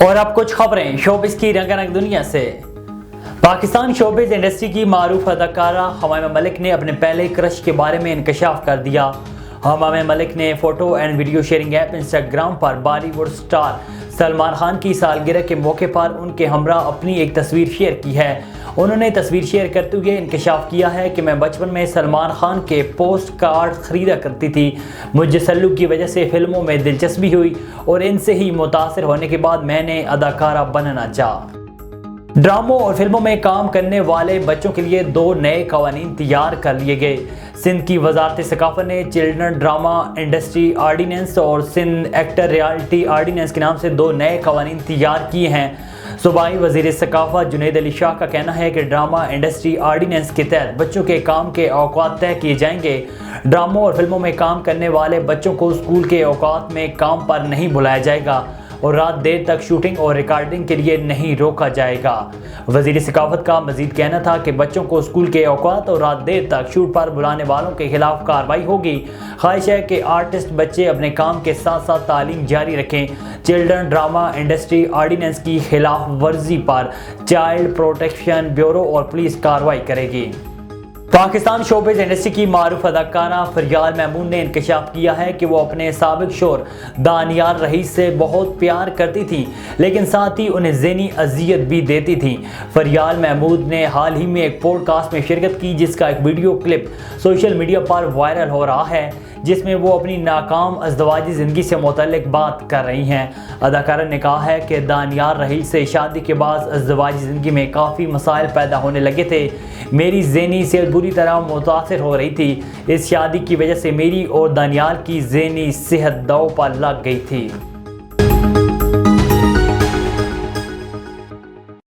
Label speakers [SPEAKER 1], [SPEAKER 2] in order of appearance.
[SPEAKER 1] और अब कुछ खबरें शोबिस की रंगारंग दुनिया से। पाकिस्तान शोबिस इंडस्ट्री की मारूफ अदाकारा हमामा मलिक ने अपने पहले क्रश के बारे में इंकशाफ कर दिया। हमामा मलिक ने photo and video sharing app Instagram पर बॉलीवुड स्टार सलमान खान की सालगिरह के मौके पर उनके हमरा अपनी एक तस्वीर शेयर की है। उन्होंने तस्वीर शेयर करते हुए इंकशाफ किया है कि मैं बचपन में सलमान खान के पोस्ट कार्ड खरीदा करती थी। मुझे सल्लू की वजह से फिल्मों में दिलचस्पी हुई और इनसे ही मुतासिर होने के बाद मैंने अदाकारा बनना चाहा। ड्रामों और फिल्मों में काम करने वाले बच्चों के लिए 2 नए कवानीन तैयार कर लिए गए। सिंध की वजारत सकाफत ने चिल्ड्रन ड्रामा इंडस्ट्री आर्डीनेंस और सिंध एक्टर रियल्टी आर्डीनेंस के नाम से 2 नए कवानीन तैयार किए हैं। सूबाई वजीर सकाफत जुनैद अली शाह का कहना है कि ड्रामा इंडस्ट्री आर्डीनेंस के तहत बच्चों के काम के औकात तय किए जाएंगे। ड्रामों और फिल्मों में काम करने वाले बच्चों को स्कूल के औकात में काम पर नहीं बुलाया जाएगा और रात देर तक शूटिंग और रिकॉर्डिंग के लिए नहीं रोका जाएगा। वजीर सकाफत का मजीद कहना था कि बच्चों को स्कूल के औकात और रात देर तक शूट पर बुलाने वालों के खिलाफ कार्रवाई होगी। ख्वाहिश है कि आर्टिस्ट बच्चे अपने काम के साथ साथ तालीम जारी रखें। चिल्ड्रन ड्रामा इंडस्ट्री आर्डीनेंस की खिलाफ वर्जी पर चाइल्ड प्रोटेक्शन ब्यूरो और पुलिस कार्रवाई करेगी। पाकिस्तान शोबिस इंडस्ट्री की मारूफ अदाकारा फरियाल महमूद ने इंकशाफ किया है कि वो अपने साबिक शोर दानियार रईस से बहुत प्यार करती थी, लेकिन साथ ही उन्हें ज़हनी अजियत भी देती थी। फरियाल महमूद ने हाल ही में एक पॉडकास्ट में शिरकत की जिसका एक वीडियो क्लिप सोशल मीडिया पर वायरल हो रहा है, जिसमें वो अपनी नाकाम अज़दवाजी ज़िंदगी से मुतल्लिक बात कर रही हैं। अदाकारा ने कहा है कि दानियार रईस से शादी के बाद अज़दवाजी ज़िंदगी में काफ़ी मसाइल पैदा होने लगे थे। मेरी ज़हनी सेहत बुरी तरह मुतासिर हो रही थी। इस शादी की वजह से मेरी और दानियार की ज़हनी सेहत दांव पर लग गई थी।